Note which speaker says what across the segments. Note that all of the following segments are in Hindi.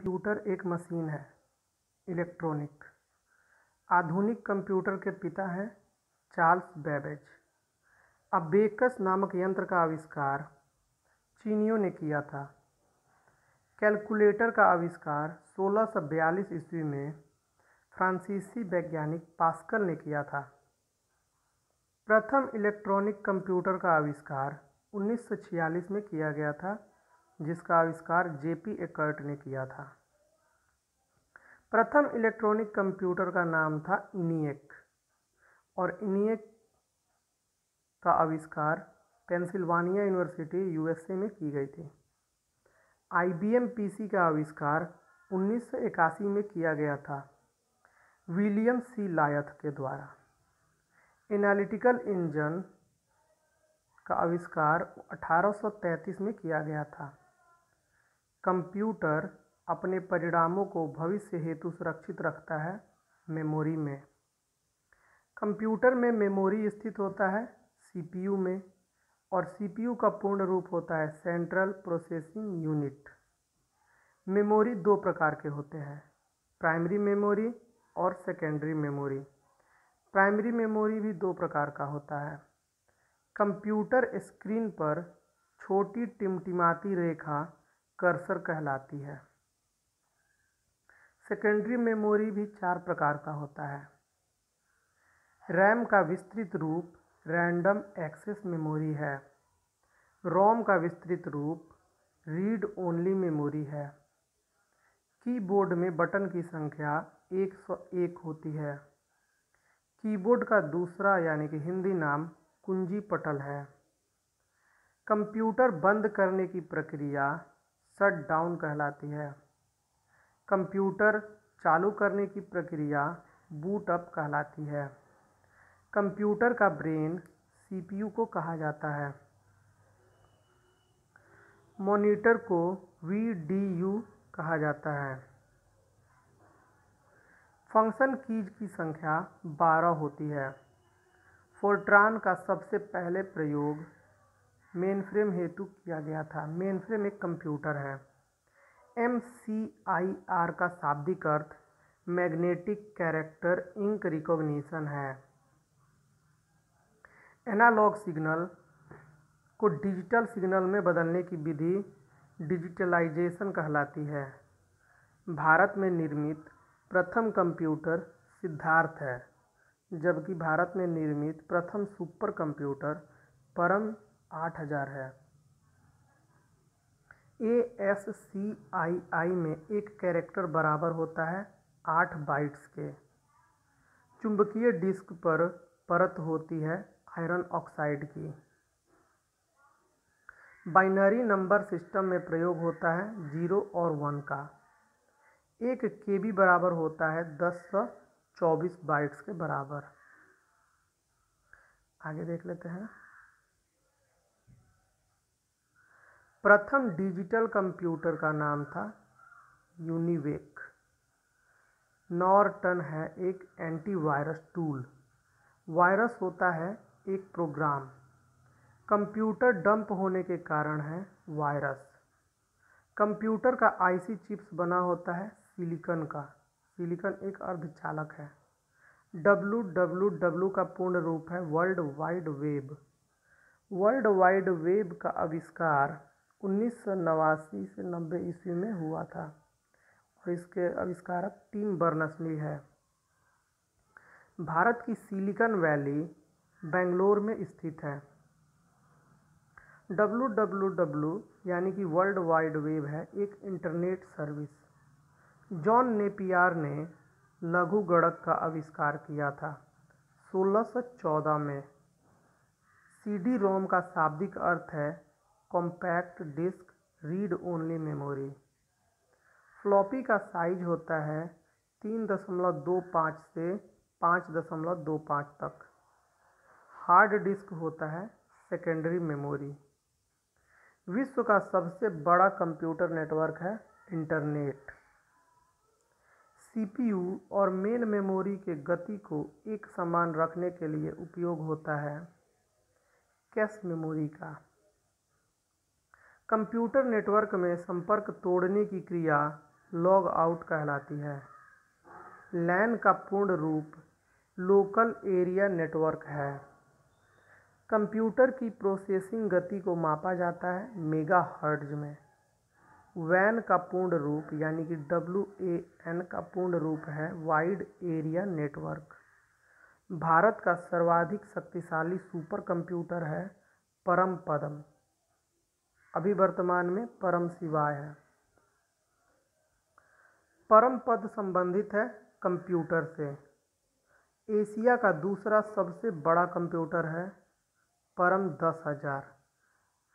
Speaker 1: कंप्यूटर एक मशीन है, इलेक्ट्रॉनिक। आधुनिक कंप्यूटर के पिता हैं चार्ल्स बेबेज। अबेकस नामक यंत्र का आविष्कार चीनियों ने किया था। कैलकुलेटर का आविष्कार 1642 ईस्वी में फ्रांसीसी वैज्ञानिक पास्कल ने किया था। प्रथम इलेक्ट्रॉनिक कंप्यूटर का आविष्कार 1946 में किया गया था, जिसका आविष्कार जेपी एकर्ट ने किया था। प्रथम इलेक्ट्रॉनिक कंप्यूटर का नाम था इनिएक और इनिएक का आविष्कार पेंसिल्वानिया यूनिवर्सिटी यूएसए में की गई थी। आईबीएम पीसी का आविष्कार 1981 में किया गया था विलियम सी लायथ के द्वारा। एनालिटिकल इंजन का आविष्कार 1833 में किया गया था। कंप्यूटर अपने परिणामों को भविष्य हेतु सुरक्षित रखता है मेमोरी में। कंप्यूटर में मेमोरी स्थित होता है सीपीयू में और सीपीयू का पूर्ण रूप होता है सेंट्रल प्रोसेसिंग यूनिट। मेमोरी दो प्रकार के होते हैं, प्राइमरी मेमोरी और सेकेंडरी मेमोरी। प्राइमरी मेमोरी भी दो प्रकार का होता है। कंप्यूटर स्क्रीन पर छोटी टिमटिमाती रेखा कर्सर कहलाती है। सेकेंडरी मेमोरी भी चार प्रकार का होता है। रैम का विस्तृत रूप रैंडम एक्सेस मेमोरी है। रोम का विस्तृत रूप रीड ओनली मेमोरी है। कीबोर्ड में बटन की संख्या 101 होती है। कीबोर्ड का दूसरा यानी कि हिंदी नाम कुंजी पटल है। कंप्यूटर बंद करने की प्रक्रिया शट डाउन कहलाती है। कंप्यूटर चालू करने की प्रक्रिया बूट अप कहलाती है। कंप्यूटर का ब्रेन सीपीयू को कहा जाता है। मॉनिटर को वीडीयू कहा जाता है। फंक्शन कीज की संख्या 12 होती है। फोर्ट्रान का सबसे पहले प्रयोग मेनफ्रेम हेतु किया गया था। मेनफ्रेम एक कंप्यूटर है। MCIR का शाब्दिक अर्थ मैग्नेटिक कैरेक्टर इंक रिकॉग्निशन है। एनालॉग सिग्नल को डिजिटल सिग्नल में बदलने की विधि डिजिटलाइजेशन कहलाती है। भारत में निर्मित प्रथम कंप्यूटर सिद्धार्थ है, जबकि भारत में निर्मित प्रथम सुपर कंप्यूटर परम 8000 है। ASCII में एक कैरेक्टर बराबर होता है 8 बाइट्स के। चुंबकीय डिस्क पर परत होती है आयरन ऑक्साइड की। बाइनरी नंबर सिस्टम में प्रयोग होता है 0 और 1 का। एक केबी बराबर होता है 1024 बाइट्स के बराबर। आगे देख लेते हैं। प्रथम डिजिटल कंप्यूटर का नाम था यूनिवेक। नॉर्टन है एक एंटीवायरस टूल। वायरस होता है एक प्रोग्राम। कंप्यूटर डंप होने के कारण है वायरस। कंप्यूटर का आईसी चिप्स बना होता है सिलिकॉन का। सिलिकॉन एक अर्धचालक है। WWW का पूर्ण रूप है world wide web. World wide web का आविष्कार 1989 से 90 ईस्वी में हुआ था और इसके आविष्कारक टिम बर्नर्स-ली है। भारत की सिलिकॉन वैली बेंगलोर में स्थित है। WWW यानी कि वर्ल्ड वाइड वेब है एक इंटरनेट सर्विस। जॉन नेपियर ने लघु गणक का आविष्कार किया था 1614 में। CD रोम का शाब्दिक अर्थ है compact disc read only memory. Floppy का साइज होता है 3.25 से 5.25 तक। हार्ड डिस्क होता है सेकेंडरी मेमोरी। विश्व का सबसे बड़ा कंप्यूटर नेटवर्क है इंटरनेट। सीपीयू और मेन मेमोरी के गति को एक समान रखने के लिए उपयोग होता है कैश मेमोरी का। कंप्यूटर नेटवर्क में संपर्क तोड़ने की क्रिया लॉग आउट कहलाती है। लैन का पूर्ण रूप लोकल एरिया नेटवर्क है। कंप्यूटर की प्रोसेसिंग गति को मापा जाता है मेगाहर्ट्ज में। वैन का पूर्ण रूप यानी कि WAN का पूर्ण रूप है वाइड एरिया नेटवर्क। भारत का सर्वाधिक शक्तिशाली सुपर कंप्यूटर है परमपदम, अभी वर्तमान में परम शिवाय है। परमपद संबंधित है कंप्यूटर से। एशिया का दूसरा सबसे बड़ा कंप्यूटर है परम 10,000।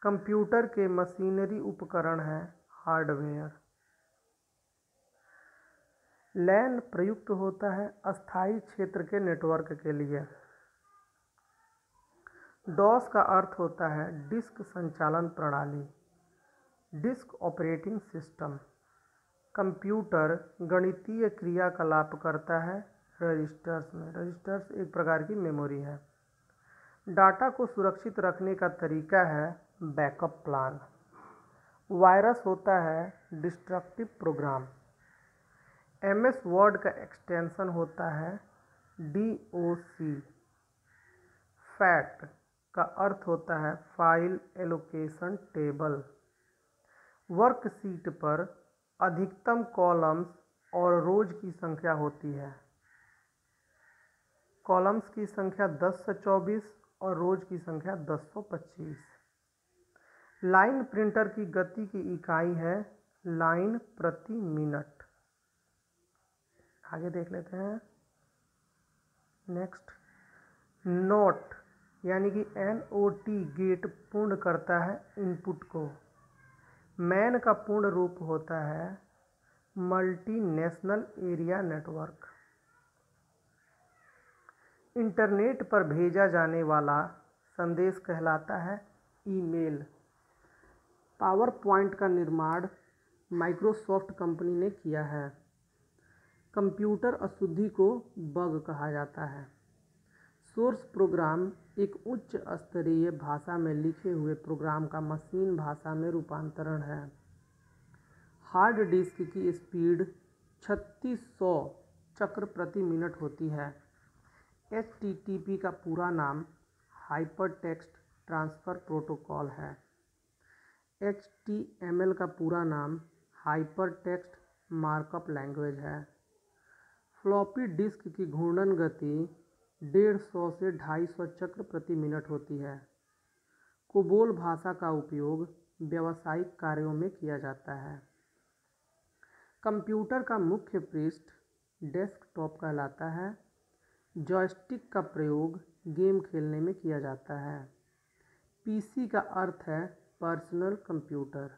Speaker 1: कंप्यूटर के मशीनरी उपकरण है हार्डवेयर। लैन प्रयुक्त होता है अस्थायी क्षेत्र के नेटवर्क के लिए। डॉस का अर्थ होता है डिस्क संचालन प्रणाली, डिस्क ऑपरेटिंग सिस्टम। कंप्यूटर गणितीय क्रियाकलाप करता है रजिस्टर्स में। रजिस्टर्स एक प्रकार की मेमोरी है। डाटा को सुरक्षित रखने का तरीका है बैकअप प्लान। वायरस होता है डिस्ट्रक्टिव प्रोग्राम। MS वर्ड का एक्सटेंशन होता है DOC। फैट का अर्थ होता है फाइल एलोकेशन टेबल। वर्कशीट पर अधिकतम कॉलम्स और रोज की संख्या होती है। कॉलम्स की संख्या 10 से 24 और रोज की संख्या 1025। लाइन प्रिंटर की गति की इकाई है लाइन प्रति मिनट। आगे देख लेते हैं। नेक्स्ट, नोट यानी कि NOT गेट पूर्ण करता है इनपुट को। मैन का पूर्ण रूप होता है मल्टीनेशनल एरिया नेटवर्क। इंटरनेट पर भेजा जाने वाला संदेश कहलाता है ईमेल। पावर पॉइंट का निर्माण माइक्रोसॉफ्ट कंपनी ने किया है। कंप्यूटर अशुद्धि को बग कहा जाता है। सोर्स प्रोग्राम एक उच्च स्तरीय भाषा में लिखे हुए प्रोग्राम का मशीन भाषा में रूपांतरण है। हार्ड डिस्क की स्पीड 3600 चक्र प्रति मिनट होती है। HTTP का पूरा नाम हाइपरटेक्स्ट ट्रांसफ़र प्रोटोकॉल है। HTML का पूरा नाम हाइपरटेक्स्ट मार्कअप लैंग्वेज है। फ्लॉपी डिस्क की घूर्णन गति 150 से 250 चक्र प्रति मिनट होती है। कोबोल भाषा का उपयोग व्यावसायिक कार्यों में किया जाता है। कंप्यूटर का मुख्य पृष्ठ डेस्कटॉप कहलाता है। जॉयस्टिक का प्रयोग गेम खेलने में किया जाता है। PC का अर्थ है पर्सनल कंप्यूटर।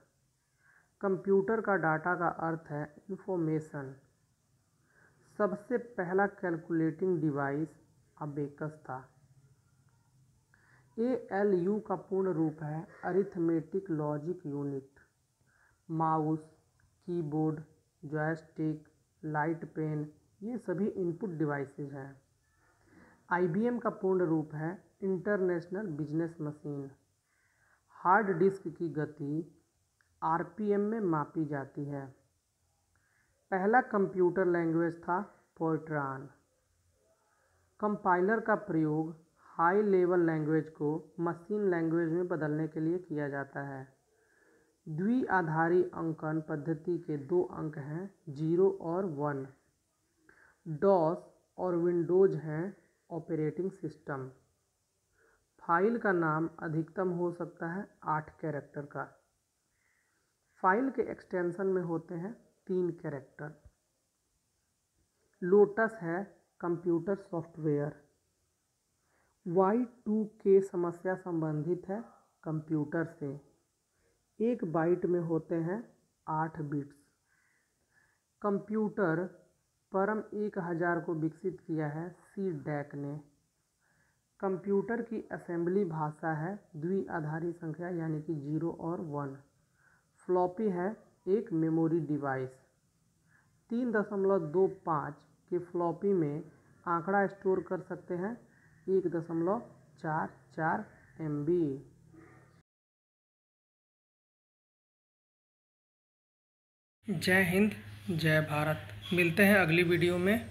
Speaker 1: कंप्यूटर का डाटा का अर्थ है इंफॉर्मेशन। सबसे पहला कैलकुलेटिंग डिवाइस अबेकस था। ALU का पूर्ण रूप है arithmetic logic unit. Mouse, keyboard, joystick, light pen ये सभी इनपुट डिवाइसेज हैं। IBM का पूर्ण रूप है international business machine. Hard disk की गति RPM में मापी जाती है। पहला कंप्यूटर लैंग्वेज था फोर्ट्रान। कंपाइलर का प्रयोग हाई लेवल लैंग्वेज को मशीन लैंग्वेज में बदलने के लिए किया जाता है। द्विआधारी अंकन पद्धति के 2 अंक हैं 0 और 1। डॉस और विंडोज हैं ऑपरेटिंग सिस्टम। फाइल का नाम अधिकतम हो सकता है 8 कैरेक्टर का। फाइल के एक्सटेंशन में होते हैं 3 कैरेक्टर। लोटस है कंप्यूटर सॉफ्टवेयर। Y2K समस्या संबंधित है कंप्यूटर से। 1 बाइट में होते हैं 8 बिट्स। कंप्यूटर परम 1000 को विकसित किया है CDAC ने। कंप्यूटर की असेंबली भाषा है द्विआधारी संख्या यानी कि 0 और 1। फ्लॉपी है एक मेमोरी डिवाइस। 3.25 के फ्लॉपी में आंकड़ा स्टोर कर सकते हैं 1.44 MB। जय हिंद। जय भारत। मिलते हैं अगली वीडियो में।